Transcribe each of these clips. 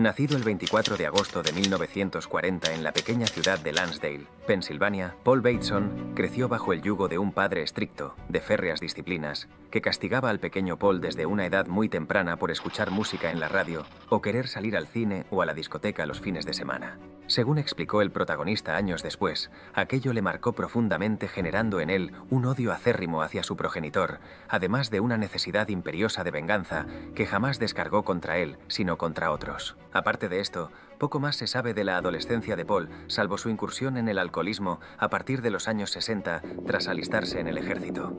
Nacido el 24 de agosto de 1940 en la pequeña ciudad de Lansdale, Pensilvania, Paul Bateson creció bajo el yugo de un padre estricto, de férreas disciplinas, que castigaba al pequeño Paul desde una edad muy temprana por escuchar música en la radio o querer salir al cine o a la discoteca los fines de semana. Según explicó el protagonista años después, aquello le marcó profundamente, generando en él un odio acérrimo hacia su progenitor, además de una necesidad imperiosa de venganza que jamás descargó contra él, sino contra otros. Aparte de esto, poco más se sabe de la adolescencia de Paul, salvo su incursión en el alcoholismo a partir de los años 60 tras alistarse en el ejército.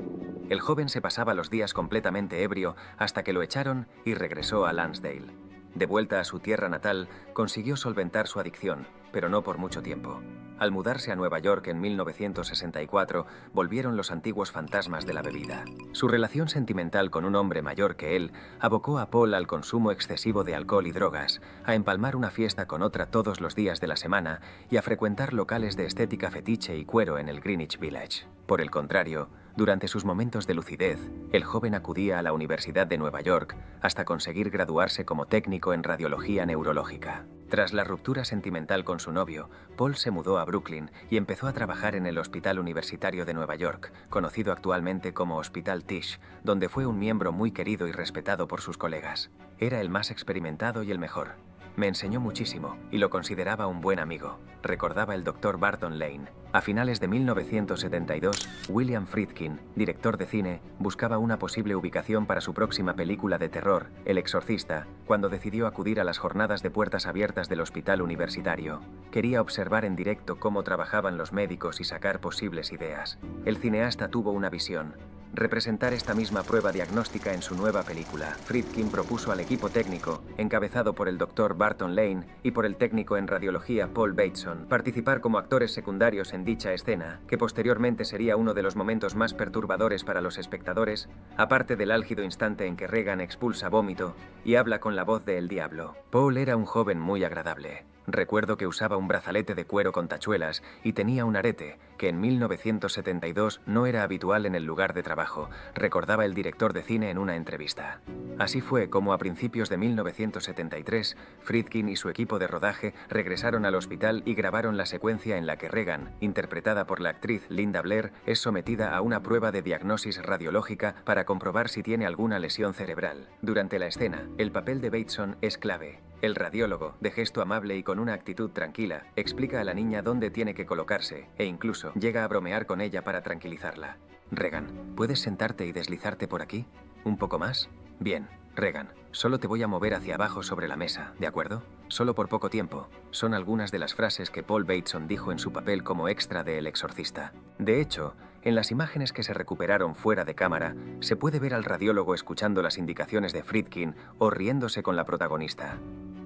El joven se pasaba los días completamente ebrio hasta que lo echaron y regresó a Lansdale. De vuelta a su tierra natal, consiguió solventar su adicción, pero no por mucho tiempo. Al mudarse a Nueva York en 1964, volvieron los antiguos fantasmas de la bebida. Su relación sentimental con un hombre mayor que él abocó a Paul al consumo excesivo de alcohol y drogas, a empalmar una fiesta con otra todos los días de la semana y a frecuentar locales de estética fetiche y cuero en el Greenwich Village. Por el contrario, durante sus momentos de lucidez, el joven acudía a la Universidad de Nueva York hasta conseguir graduarse como técnico en radiología neurológica. Tras la ruptura sentimental con su novio, Paul se mudó a Brooklyn y empezó a trabajar en el Hospital Universitario de Nueva York, conocido actualmente como Hospital Tisch, donde fue un miembro muy querido y respetado por sus colegas. Era el más experimentado y el mejor. Me enseñó muchísimo y lo consideraba un buen amigo, recordaba el Dr. Barton Lane. A finales de 1972, William Friedkin, director de cine, buscaba una posible ubicación para su próxima película de terror, El Exorcista, cuando decidió acudir a las jornadas de puertas abiertas del hospital universitario. Quería observar en directo cómo trabajaban los médicos y sacar posibles ideas. El cineasta tuvo una visión: representar esta misma prueba diagnóstica en su nueva película. Friedkin propuso al equipo técnico, encabezado por el Dr. Barton Lane y por el técnico en radiología Paul Bateson, participar como actores secundarios en dicha escena, que posteriormente sería uno de los momentos más perturbadores para los espectadores, aparte del álgido instante en que Regan expulsa vómito y habla con la voz de El Diablo. Paul era un joven muy agradable. Recuerdo que usaba un brazalete de cuero con tachuelas y tenía un arete, que en 1972 no era habitual en el lugar de trabajo, recordaba el director de cine en una entrevista. Así fue como a principios de 1973, Friedkin y su equipo de rodaje regresaron al hospital y grabaron la secuencia en la que Regan, interpretada por la actriz Linda Blair, es sometida a una prueba de diagnosis radiológica para comprobar si tiene alguna lesión cerebral. Durante la escena, el papel de Bateson es clave. El radiólogo, de gesto amable y con una actitud tranquila, explica a la niña dónde tiene que colocarse e incluso llega a bromear con ella para tranquilizarla. Regan, ¿puedes sentarte y deslizarte por aquí? ¿Un poco más? Bien, Regan, solo te voy a mover hacia abajo sobre la mesa, ¿de acuerdo? Solo por poco tiempo. Son algunas de las frases que Paul Bateson dijo en su papel como extra de El Exorcista. De hecho, en las imágenes que se recuperaron fuera de cámara, se puede ver al radiólogo escuchando las indicaciones de Friedkin o riéndose con la protagonista.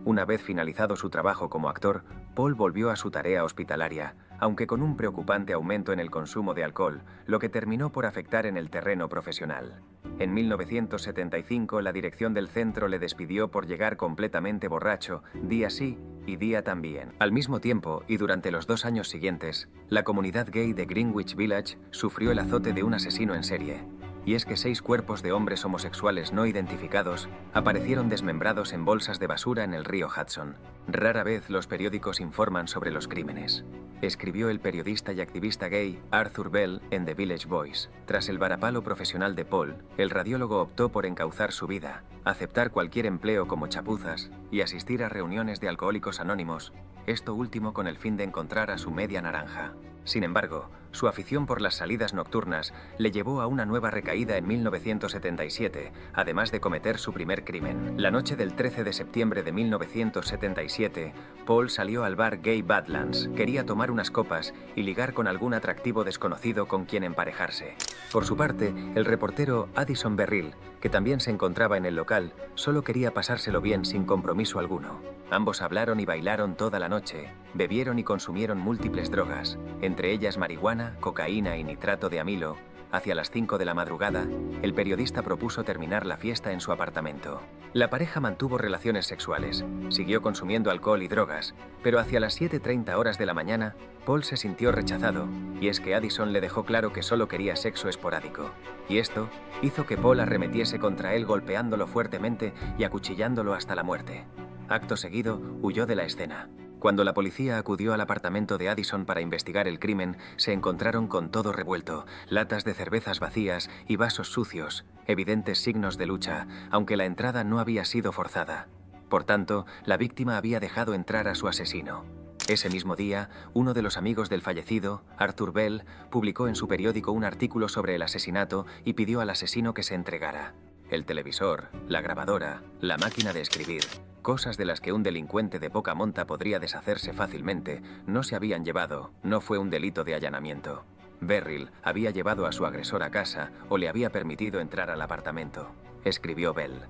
Una vez finalizado su trabajo como actor, Paul volvió a su tarea hospitalaria, aunque con un preocupante aumento en el consumo de alcohol, lo que terminó por afectar en el terreno profesional. En 1975, la dirección del centro le despidió por llegar completamente borracho, día sí y día también. Al mismo tiempo, y durante los 2 años siguientes, la comunidad gay de Greenwich Village sufrió el azote de un asesino en serie. Y es que 6 cuerpos de hombres homosexuales no identificados aparecieron desmembrados en bolsas de basura en el río Hudson. Rara vez los periódicos informan sobre los crímenes, escribió el periodista y activista gay Arthur Bell en The Village Voice. Tras el varapalo profesional de Paul, el radiólogo optó por encauzar su vida, aceptar cualquier empleo como chapuzas y asistir a reuniones de alcohólicos anónimos, esto último con el fin de encontrar a su media naranja. Sin embargo, su afición por las salidas nocturnas le llevó a una nueva recaída en 1977, además de cometer su primer crimen. La noche del 13 de septiembre de 1977, Paul salió al bar gay Badlands. Quería tomar unas copas y ligar con algún atractivo desconocido con quien emparejarse. Por su parte, el reportero Addison Berrill, que también se encontraba en el local, solo quería pasárselo bien sin compromiso alguno. Ambos hablaron y bailaron toda la noche, bebieron y consumieron múltiples drogas, entre ellas marihuana, cocaína y nitrato de amilo. Hacia las 5 de la madrugada, el periodista propuso terminar la fiesta en su apartamento. La pareja mantuvo relaciones sexuales, siguió consumiendo alcohol y drogas, pero hacia las 7:30 horas de la mañana, Paul se sintió rechazado, y es que Addison le dejó claro que solo quería sexo esporádico. Y esto hizo que Paul arremetiese contra él golpeándolo fuertemente y acuchillándolo hasta la muerte. Acto seguido, huyó de la escena. Cuando la policía acudió al apartamento de Addison para investigar el crimen, se encontraron con todo revuelto, latas de cervezas vacías y vasos sucios, evidentes signos de lucha, aunque la entrada no había sido forzada. Por tanto, la víctima había dejado entrar a su asesino. Ese mismo día, uno de los amigos del fallecido, Arthur Bell, publicó en su periódico un artículo sobre el asesinato y pidió al asesino que se entregara. El televisor, la grabadora, la máquina de escribir, cosas de las que un delincuente de poca monta podría deshacerse fácilmente, no se habían llevado, no fue un delito de allanamiento. Beryl había llevado a su agresor a casa o le había permitido entrar al apartamento, escribió Bell.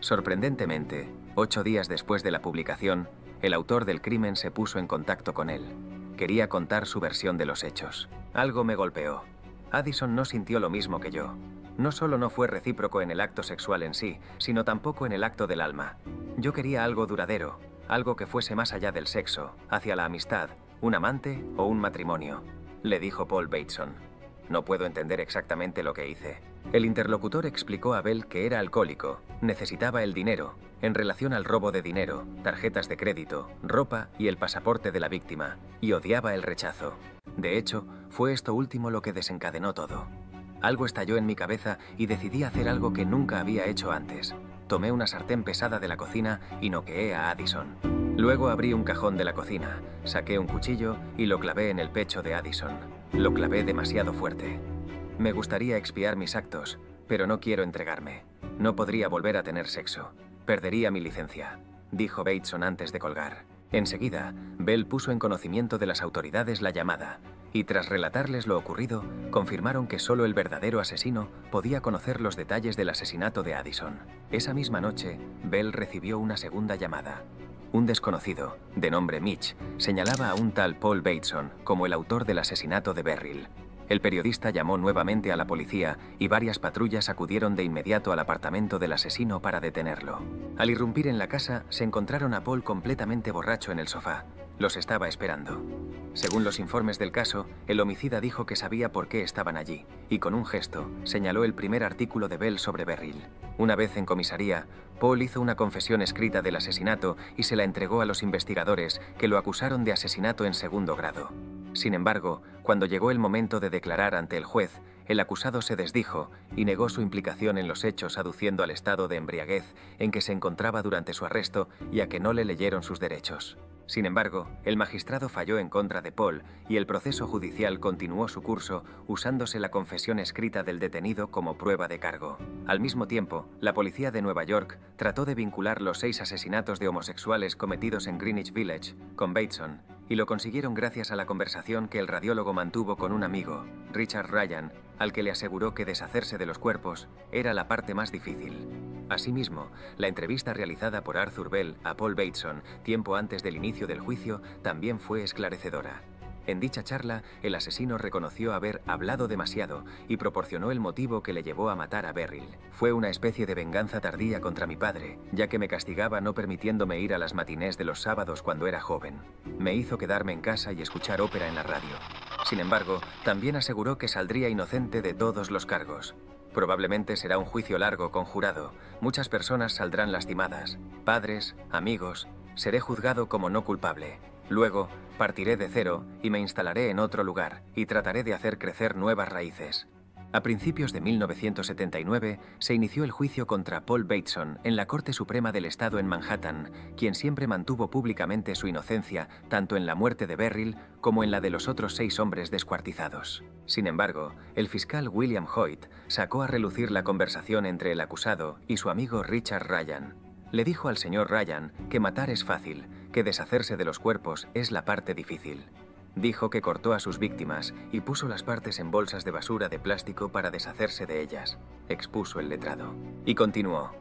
Sorprendentemente, 8 días después de la publicación, el autor del crimen se puso en contacto con él. Quería contar su versión de los hechos. Algo me golpeó. Addison no sintió lo mismo que yo. No solo no fue recíproco en el acto sexual en sí, sino tampoco en el acto del alma. Yo quería algo duradero, algo que fuese más allá del sexo, hacia la amistad, un amante o un matrimonio, le dijo Paul Bateson. No puedo entender exactamente lo que hice. El interlocutor explicó a Bell que era alcohólico, necesitaba el dinero, en relación al robo de dinero, tarjetas de crédito, ropa y el pasaporte de la víctima, y odiaba el rechazo. De hecho, fue esto último lo que desencadenó todo. Algo estalló en mi cabeza y decidí hacer algo que nunca había hecho antes. Tomé una sartén pesada de la cocina y noqueé a Addison. Luego abrí un cajón de la cocina, saqué un cuchillo y lo clavé en el pecho de Addison. Lo clavé demasiado fuerte. Me gustaría expiar mis actos, pero no quiero entregarme. No podría volver a tener sexo. Perdería mi licencia, dijo Bateson antes de colgar. Enseguida, Bell puso en conocimiento de las autoridades la llamada, y tras relatarles lo ocurrido, confirmaron que solo el verdadero asesino podía conocer los detalles del asesinato de Addison. Esa misma noche, Bell recibió una segunda llamada. Un desconocido, de nombre Mitch, señalaba a un tal Paul Bateson como el autor del asesinato de Beryl. El periodista llamó nuevamente a la policía y varias patrullas acudieron de inmediato al apartamento del asesino para detenerlo. Al irrumpir en la casa, se encontraron a Paul completamente borracho en el sofá. Los estaba esperando. Según los informes del caso, el homicida dijo que sabía por qué estaban allí, y con un gesto, señaló el primer artículo de Bell sobre Beryl. Una vez en comisaría, Paul hizo una confesión escrita del asesinato y se la entregó a los investigadores, que lo acusaron de asesinato en segundo grado. Sin embargo, cuando llegó el momento de declarar ante el juez, el acusado se desdijo y negó su implicación en los hechos, aduciendo al estado de embriaguez en que se encontraba durante su arresto y a que no le leyeron sus derechos. Sin embargo, el magistrado falló en contra de Paul y el proceso judicial continuó su curso usándose la confesión escrita del detenido como prueba de cargo. Al mismo tiempo, la policía de Nueva York trató de vincular los 6 asesinatos de homosexuales cometidos en Greenwich Village con Bateson, y lo consiguieron gracias a la conversación que el radiólogo mantuvo con un amigo, Richard Ryan, al que le aseguró que deshacerse de los cuerpos era la parte más difícil. Asimismo, la entrevista realizada por Arthur Bell a Paul Bateson tiempo antes del inicio del juicio también fue esclarecedora. En dicha charla, el asesino reconoció haber hablado demasiado y proporcionó el motivo que le llevó a matar a Beryl. Fue una especie de venganza tardía contra mi padre, ya que me castigaba no permitiéndome ir a las matinés de los sábados cuando era joven. Me hizo quedarme en casa y escuchar ópera en la radio. Sin embargo, también aseguró que saldría inocente de todos los cargos. Probablemente será un juicio largo con jurado. Muchas personas saldrán lastimadas. Padres, amigos. Seré juzgado como no culpable. Luego, partiré de cero y me instalaré en otro lugar y trataré de hacer crecer nuevas raíces. A principios de 1979 se inició el juicio contra Paul Bateson en la Corte Suprema del Estado en Manhattan, quien siempre mantuvo públicamente su inocencia tanto en la muerte de Beryl como en la de los otros 6 hombres descuartizados. Sin embargo, el fiscal William Hoyt sacó a relucir la conversación entre el acusado y su amigo Richard Ryan. Le dijo al señor Ryan que matar es fácil, que deshacerse de los cuerpos es la parte difícil. Dijo que cortó a sus víctimas y puso las partes en bolsas de basura de plástico para deshacerse de ellas, expuso el letrado. Y continuó.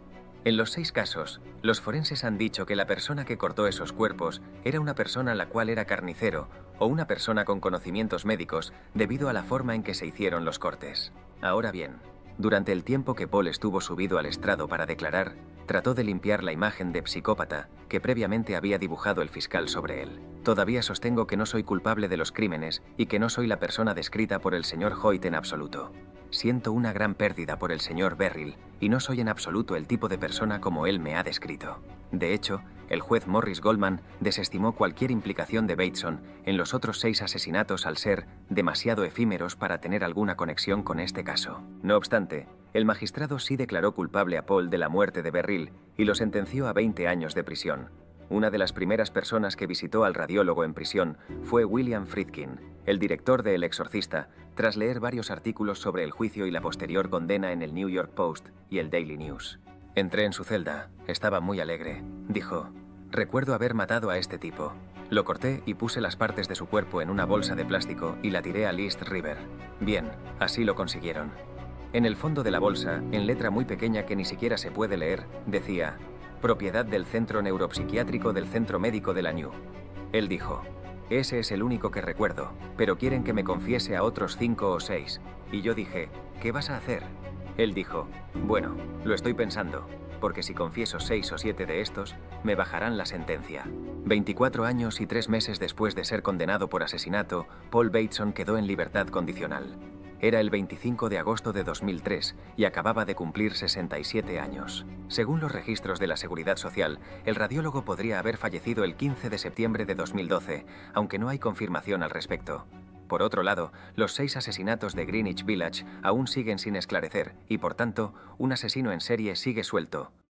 En los 6 casos, los forenses han dicho que la persona que cortó esos cuerpos era una persona la cual era carnicero o una persona con conocimientos médicos debido a la forma en que se hicieron los cortes. Ahora bien, durante el tiempo que Paul estuvo subido al estrado para declarar, trató de limpiar la imagen de psicópata que previamente había dibujado el fiscal sobre él. Todavía sostengo que no soy culpable de los crímenes y que no soy la persona descrita por el señor Hoyt en absoluto. Siento una gran pérdida por el señor Beryl y no soy en absoluto el tipo de persona como él me ha descrito. De hecho, el juez Morris Goldman desestimó cualquier implicación de Bateson en los otros 6 asesinatos al ser demasiado efímeros para tener alguna conexión con este caso. No obstante, el magistrado sí declaró culpable a Paul de la muerte de Beryl y lo sentenció a 20 años de prisión. Una de las primeras personas que visitó al radiólogo en prisión fue William Friedkin, el director de El Exorcista, tras leer varios artículos sobre el juicio y la posterior condena en el New York Post y el Daily News. Entré en su celda. Estaba muy alegre. Dijo: recuerdo haber matado a este tipo. Lo corté y puse las partes de su cuerpo en una bolsa de plástico y la tiré al East River. Bien, así lo consiguieron. En el fondo de la bolsa, en letra muy pequeña que ni siquiera se puede leer, decía: propiedad del Centro Neuropsiquiátrico del Centro Médico de la New. Él dijo: ese es el único que recuerdo, pero quieren que me confiese a otros 5 o 6. Y yo dije: ¿qué vas a hacer? Él dijo: bueno, lo estoy pensando, porque si confieso 6 o 7 de estos, me bajarán la sentencia. 24 años y 3 meses después de ser condenado por asesinato, Paul Bateson quedó en libertad condicional. Era el 25 de agosto de 2003 y acababa de cumplir 67 años. Según los registros de la Seguridad Social, el radiólogo podría haber fallecido el 15 de septiembre de 2012, aunque no hay confirmación al respecto. Por otro lado, los 6 asesinatos de Greenwich Village aún siguen sin esclarecer y, por tanto, un asesino en serie sigue suelto.